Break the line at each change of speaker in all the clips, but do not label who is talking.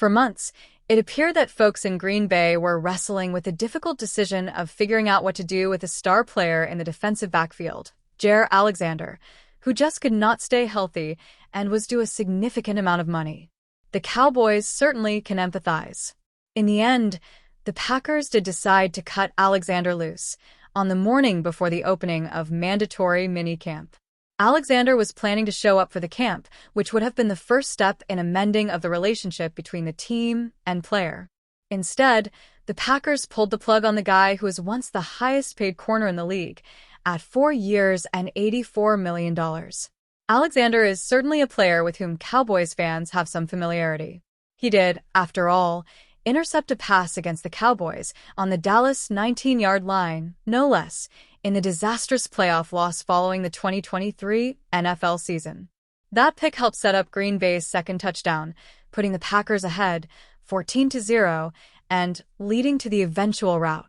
For months, it appeared that folks in Green Bay were wrestling with the difficult decision of figuring out what to do with a star player in the defensive backfield, Jaire Alexander, who just could not stay healthy and was due a significant amount of money. The Cowboys certainly can empathize. In the end, the Packers did decide to cut Alexander loose on the morning before the opening of mandatory minicamp. Alexander was planning to show up for the camp, which would have been the first step in a mending of the relationship between the team and player. Instead, the Packers pulled the plug on the guy who was once the highest-paid corner in the league, at 4 years and $84 million. Alexander is certainly a player with whom Cowboys fans have some familiarity. He did, after all, intercept a pass against the Cowboys on the Dallas 19-yard line, no less, in the disastrous playoff loss following the 2023 NFL season. That pick helped set up Green Bay's second touchdown, putting the Packers ahead 14-0 and leading to the eventual rout.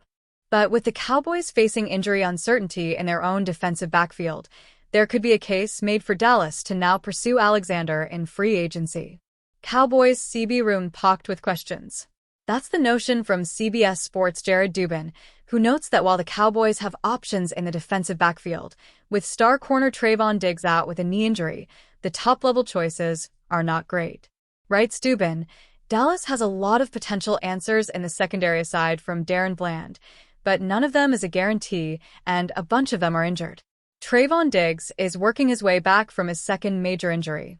But with the Cowboys facing injury uncertainty in their own defensive backfield, there could be a case made for Dallas to now pursue Alexander in free agency. Cowboys CB room packed with questions. That's the notion from CBS Sports' Jared Dubin, who notes that while the Cowboys have options in the defensive backfield, with star corner Trayvon Diggs out with a knee injury, the top-level choices are not great. Writes Dubin, Dallas has a lot of potential answers in the secondary aside from Darren Bland, but none of them is a guarantee, and a bunch of them are injured. Trayvon Diggs is working his way back from his second major injury.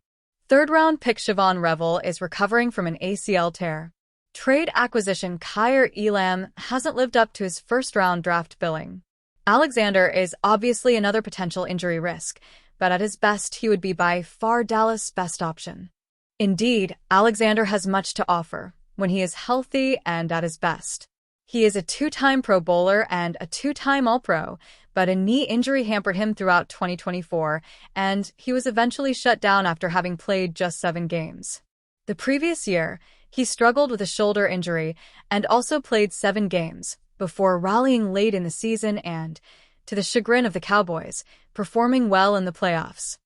Third-round pick Siobhan Revel is recovering from an ACL tear. Trade acquisition Kaiir Elam hasn't lived up to his first-round draft billing. Alexander is obviously another potential injury risk, but at his best he would be by far Dallas' best option. Indeed, Alexander has much to offer when he is healthy and at his best. He is a 2-time Pro Bowler and a 2-time All-Pro, but a knee injury hampered him throughout 2024, and he was eventually shut down after having played just 7 games. The previous year, he struggled with a shoulder injury and also played 7 games before rallying late in the season and, to the chagrin of the Cowboys, performing well in the playoffs.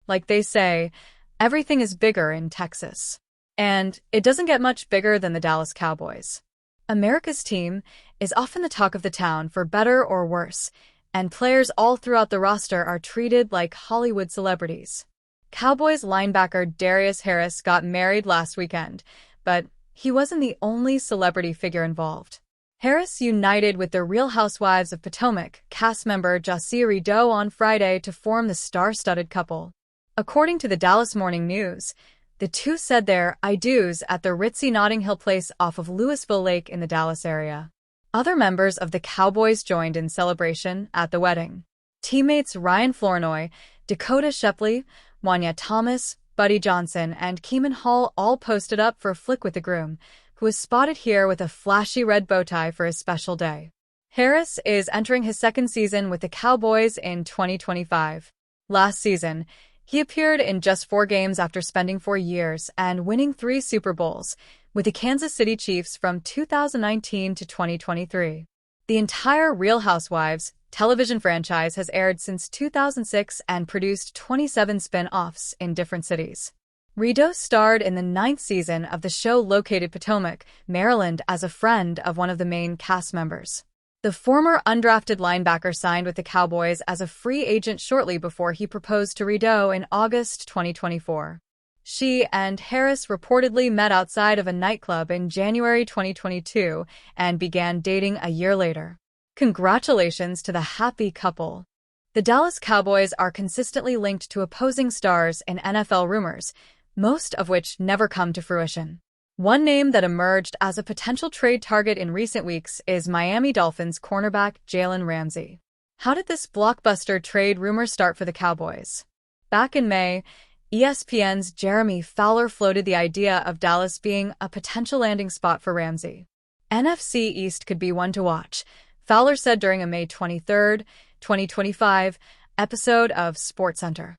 Like they say, everything is bigger in Texas. And it doesn't get much bigger than the Dallas Cowboys. America's team is often the talk of the town for better or worse, and players all throughout the roster are treated like Hollywood celebrities. Cowboys linebacker Darius Harris got married last weekend, but he wasn't the only celebrity figure involved. Harris united with the Real Housewives of Potomac cast member Josie Rideau on Friday to form the star-studded couple. According to the Dallas Morning News, the two said their I-dos at the ritzy Notting Hill place off of Louisville Lake in the Dallas area. Other members of the Cowboys joined in celebration at the wedding. Teammates Ryan Flournoy, Dakota Shepley, Wanya Thomas, Buddy Johnson, and Keeman Hall all posted up for a flick with the groom, who was spotted here with a flashy red bow tie for his special day. Harris is entering his second season with the Cowboys in 2025. Last season, he appeared in just 4 games after spending 4 years and winning 3 Super Bowls with the Kansas City Chiefs from 2019 to 2023. The entire Real Housewives television franchise has aired since 2006 and produced 27 spin-offs in different cities. Rideau starred in the 9th season of the show located Potomac, Maryland, as a friend of one of the main cast members. The former undrafted linebacker signed with the Cowboys as a free agent shortly before he proposed to Rideau in August 2024. She and Harris reportedly met outside of a nightclub in January 2022 and began dating a year later. Congratulations to the happy couple. The Dallas Cowboys are consistently linked to opposing stars in NFL rumors, most of which never come to fruition. One name that emerged as a potential trade target in recent weeks is Miami Dolphins cornerback Jalen Ramsey. How did this blockbuster trade rumor start for the Cowboys? Back in May, ESPN's Jeremy Fowler floated the idea of Dallas being a potential landing spot for Ramsey. NFC East could be one to watch, Fowler said during a May 23, 2025, episode of SportsCenter.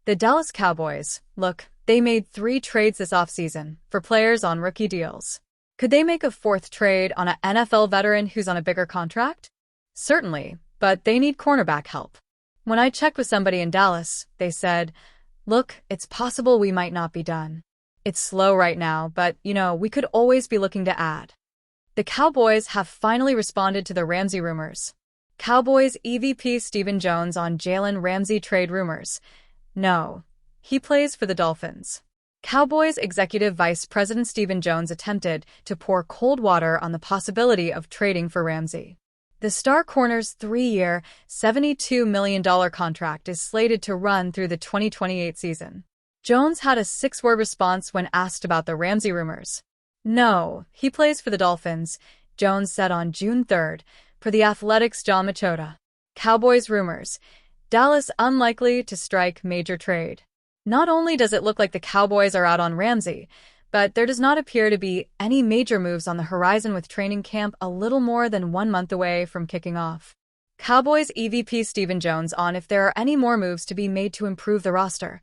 The Dallas Cowboys, look, they made 3 trades this offseason for players on rookie deals. Could they make a 4th trade on an NFL veteran who's on a bigger contract? Certainly, but they need cornerback help. When I checked with somebody in Dallas, they said, look, it's possible we might not be done. It's slow right now, but, we could always be looking to add. The Cowboys have finally responded to the Ramsey rumors. Cowboys EVP Stephen Jones on Jalen Ramsey trade rumors. No, he plays for the Dolphins. Cowboys Executive Vice President Stephen Jones attempted to pour cold water on the possibility of trading for Ramsey. The star corner's 3-year, $72 million contract is slated to run through the 2028 season. Jones had a 6-word response when asked about the Ramsey rumors. No, he plays for the Dolphins, Jones said on June 3rd, per The Athletic's John Machota. Cowboys rumors. Dallas unlikely to strike major trade. Not only does it look like the Cowboys are out on Ramsey, but there does not appear to be any major moves on the horizon with training camp a little more than 1 month away from kicking off. Cowboys EVP Stephen Jones on if there are any more moves to be made to improve the roster.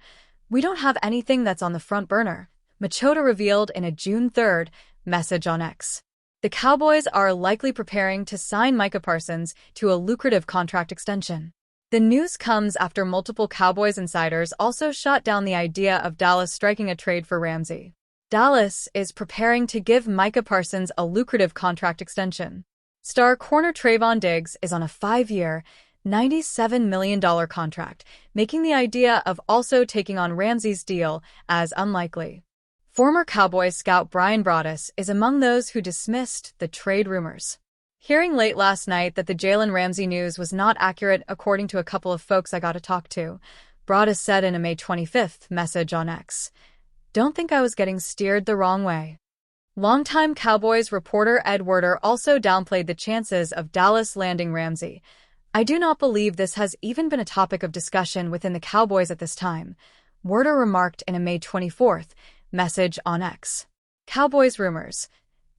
We don't have anything that's on the front burner, Machota revealed in a June 3rd message on X. The Cowboys are likely preparing to sign Micah Parsons to a lucrative contract extension. The news comes after multiple Cowboys insiders also shot down the idea of Dallas striking a trade for Ramsey. Dallas is preparing to give Micah Parsons a lucrative contract extension. Star corner Trayvon Diggs is on a 5-year, $97 million contract, making the idea of also taking on Ramsey's deal as unlikely. Former Cowboys scout Brian Broaddus is among those who dismissed the trade rumors. Hearing late last night that the Jalen Ramsey news was not accurate according to a couple of folks I got to talk to, Broaddus said in a May 25th message on X, "Don't think I was getting steered the wrong way." Longtime Cowboys reporter Ed Werder also downplayed the chances of Dallas landing Ramsey. "I do not believe this has even been a topic of discussion within the Cowboys at this time," Werder remarked in a May 24th message on X. Cowboys rumors.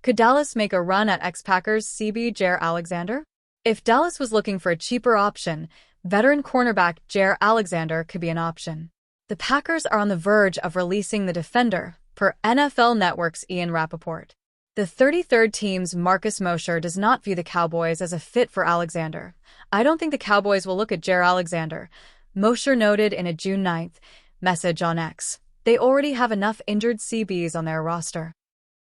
Could Dallas make a run at ex-Packers CB Jaire Alexander? If Dallas was looking for a cheaper option, veteran cornerback Jaire Alexander could be an option. The Packers are on the verge of releasing the defender, per NFL Network's Ian Rappaport. The 33rd team's Marcus Mosher does not view the Cowboys as a fit for Alexander. "I don't think the Cowboys will look at Jaire Alexander," Mosher noted in a June 9th message on X. "They already have enough injured CBs on their roster."